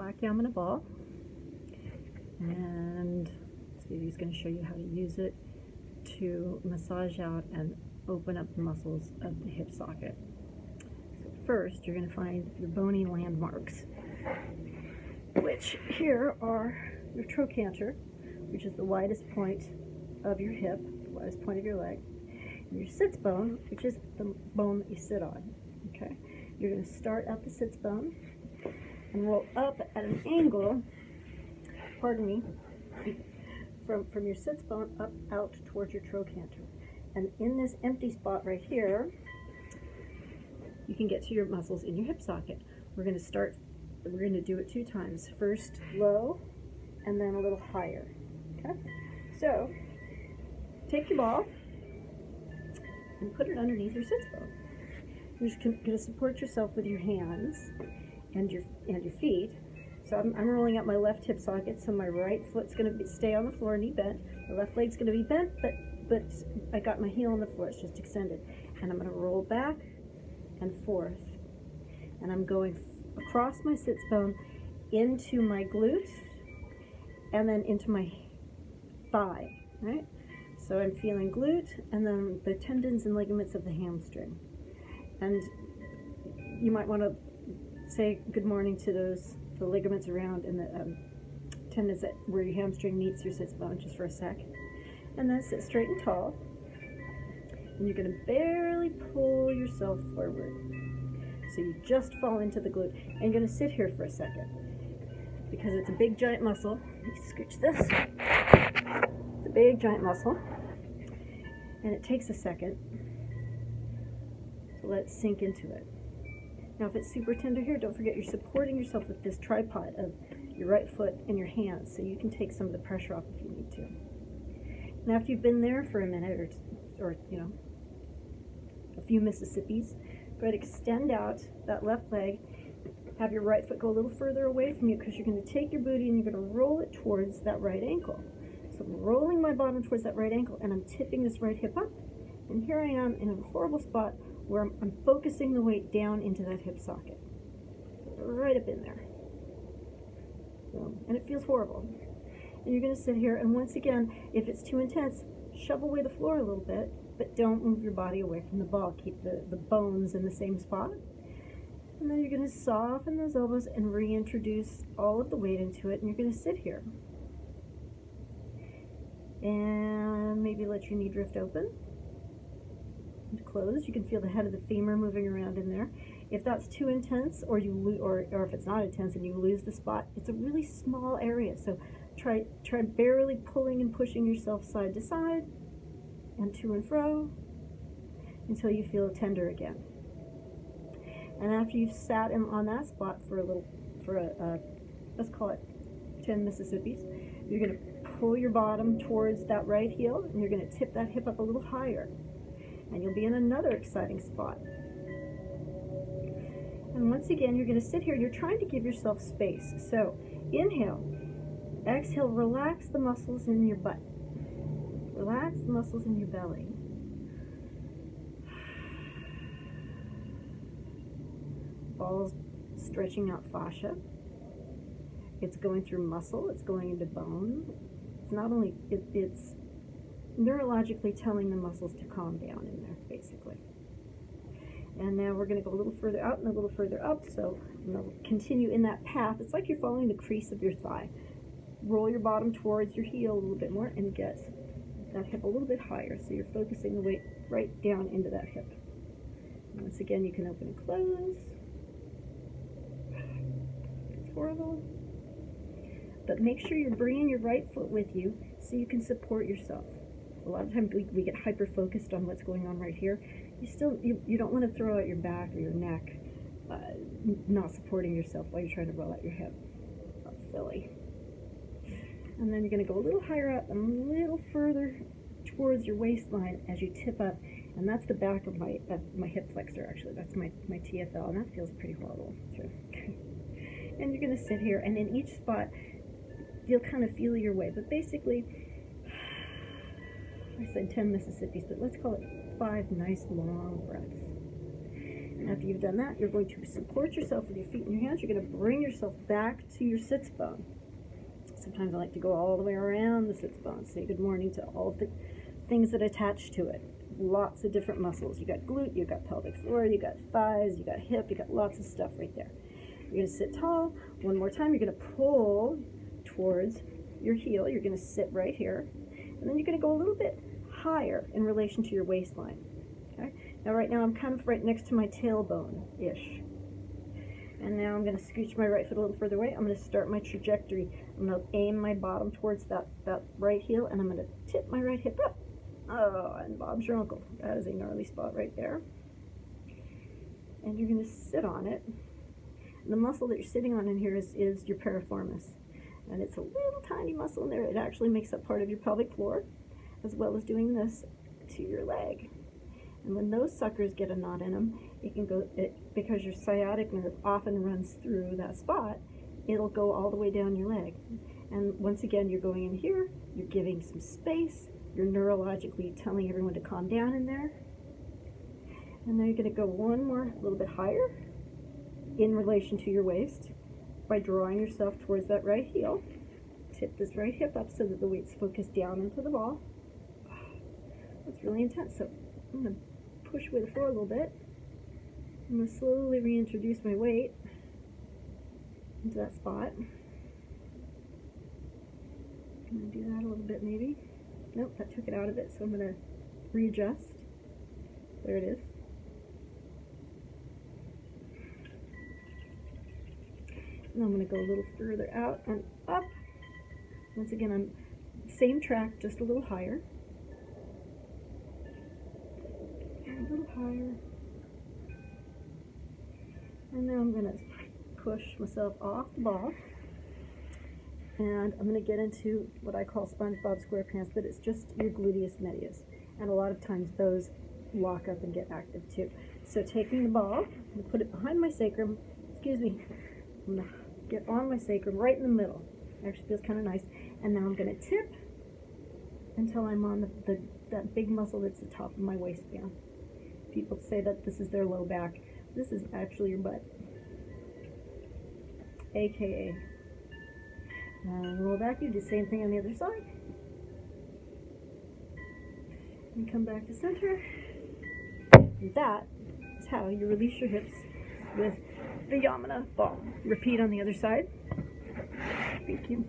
black Yamana ball, and Stevie's going to show you how to use it to massage out and open up the muscles of the hip socket. So first, you're going to find your bony landmarks, which here are your trochanter, which is the widest point of your hip, the widest point of your leg, and your sits bone, which is the bone that you sit on. Okay, you're going to start at the sits bone and roll up at an angle, pardon me, from your sits bone up out towards your trochanter. And in this empty spot right here, you can get to your muscles in your hip socket. We're going to do it 2 times. First low, and then a little higher. Okay? So, take your ball and put it underneath your sits bone. You're just going to support yourself with your hands and your feet. So I'm rolling out my left hip socket, so my right foot's going to stay on the floor, knee bent. The left leg's going to be bent, but I got my heel on the floor, it's just extended. And I'm going to roll back and forth. And I'm going across my sits bone into my glute and then into my thigh, right? So I'm feeling glute and then the tendons and ligaments of the hamstring. And you might want to say good morning to the ligaments around and the tendons where your hamstring meets your sits bone just for a sec. And then sit straight and tall. And you're going to barely pull yourself forward. So you just fall into the glute. And you're going to sit here for a second, because it's a big giant muscle. Let me scooch this. It's a big giant muscle. And it takes a second to let it sink into it. Now if it's super tender here, don't forget you're supporting yourself with this tripod of your right foot and your hands, so you can take some of the pressure off if you need to. And after you've been there for a minute or you know, a few Mississippis, go ahead and extend out that left leg. Have your right foot go a little further away from you, because you're going to take your booty and you're going to roll it towards that right ankle. So I'm rolling my bottom towards that right ankle and I'm tipping this right hip up. And here I am in a horrible spot where I'm focusing the weight down into that hip socket. Right up in there. And it feels horrible. And you're going to sit here, and once again, if it's too intense, shove away the floor a little bit, but don't move your body away from the ball. Keep the bones in the same spot. And then you're going to soften those elbows and reintroduce all of the weight into it, and you're going to sit here. And maybe let your knee drift open and close. You can feel the head of the femur moving around in there. If that's too intense, or if it's not intense and you lose the spot, it's a really small area. So try barely pulling and pushing yourself side to side and to and fro until you feel tender again. And after you've sat on that spot for let's call it 10 Mississippis, you're going to pull your bottom towards that right heel, and you're going to tip that hip up a little higher. And you'll be in another exciting spot. And once again, you're going to sit here. You're trying to give yourself space. So inhale, exhale, relax the muscles in your butt. Relax the muscles in your belly. Ball's stretching out fascia. It's going through muscle. It's going into bone. It's not only, it's neurologically telling the muscles to calm down in there, basically. And now we're going to go a little further out and a little further up. So I'm going to continue in that path. It's like you're following the crease of your thigh. Roll your bottom towards your heel a little bit more and get that hip a little bit higher. So you're focusing the weight right down into that hip. And once again, you can open and close. It's horrible. But make sure you're bringing your right foot with you so you can support yourself. A lot of times we get hyper-focused on what's going on right here. You don't want to throw out your back or your neck, not supporting yourself while you're trying to roll out your hip. That's silly. And then you're going to go a little higher up and a little further towards your waistline as you tip up. And that's the back of my hip flexor, actually. That's my TFL, and that feels pretty horrible, too. And you're going to sit here, and in each spot, you'll kind of feel your way. But basically, I said 10 Mississippis, but let's call it 5 nice long breaths. After you've done that, you're going to support yourself with your feet and your hands. You're going to bring yourself back to your sits bone. Sometimes I like to go all the way around the sits bone, say good morning to all of the things that attach to it. Lots of different muscles. You got glute, you got pelvic floor, you got thighs, you got hip, you got lots of stuff right there. You're going to sit tall. One more time, you're going to pull towards your heel. You're going to sit right here. And then you're going to go a little bit higher in relation to your waistline. Okay? Now right now I'm kind of right next to my tailbone-ish. And now I'm going to scooch my right foot a little further away. I'm going to start my trajectory. I'm going to aim my bottom towards that right heel, and I'm going to tip my right hip up. Oh, and Bob's your uncle. That is a gnarly spot right there. And you're going to sit on it. And the muscle that you're sitting on in here is your piriformis. And it's a little tiny muscle in there. It actually makes up part of your pelvic floor, as well as doing this to your leg. And when those suckers get a knot in them, it can go, because your sciatic nerve often runs through that spot, it'll go all the way down your leg. And once again, you're going in here, you're giving some space, you're neurologically telling everyone to calm down in there. And now you're going to go one more, a little bit higher in relation to your waist by drawing yourself towards that right heel. Tip this right hip up so that the weight's focused down into the ball. That's really intense. So I'm going to push away the floor a little bit. I'm going to slowly reintroduce my weight into that spot. I'm going to do that a little bit maybe. Nope, that took it out of it, so I'm going to readjust. There it is. And I'm going to go a little further out and up. Once again, I'm same track, just a little higher. And a little higher. And now I'm going to push myself off the ball. And I'm going to get into what I call SpongeBob SquarePants, but it's just your gluteus medius. And a lot of times those lock up and get active too. So taking the ball, I'm going to put it behind my sacrum. Excuse me. I'm going to get on my sacrum right in the middle. Actually feels kind of nice. And now I'm going to tip until I'm on that big muscle that's the top of my waistband. People say that this is their low back. This is actually your butt. AKA. And roll back, you do the same thing on the other side. And come back to center. And that is how you release your hips with the Yamuna ball. Repeat on the other side. Thank you.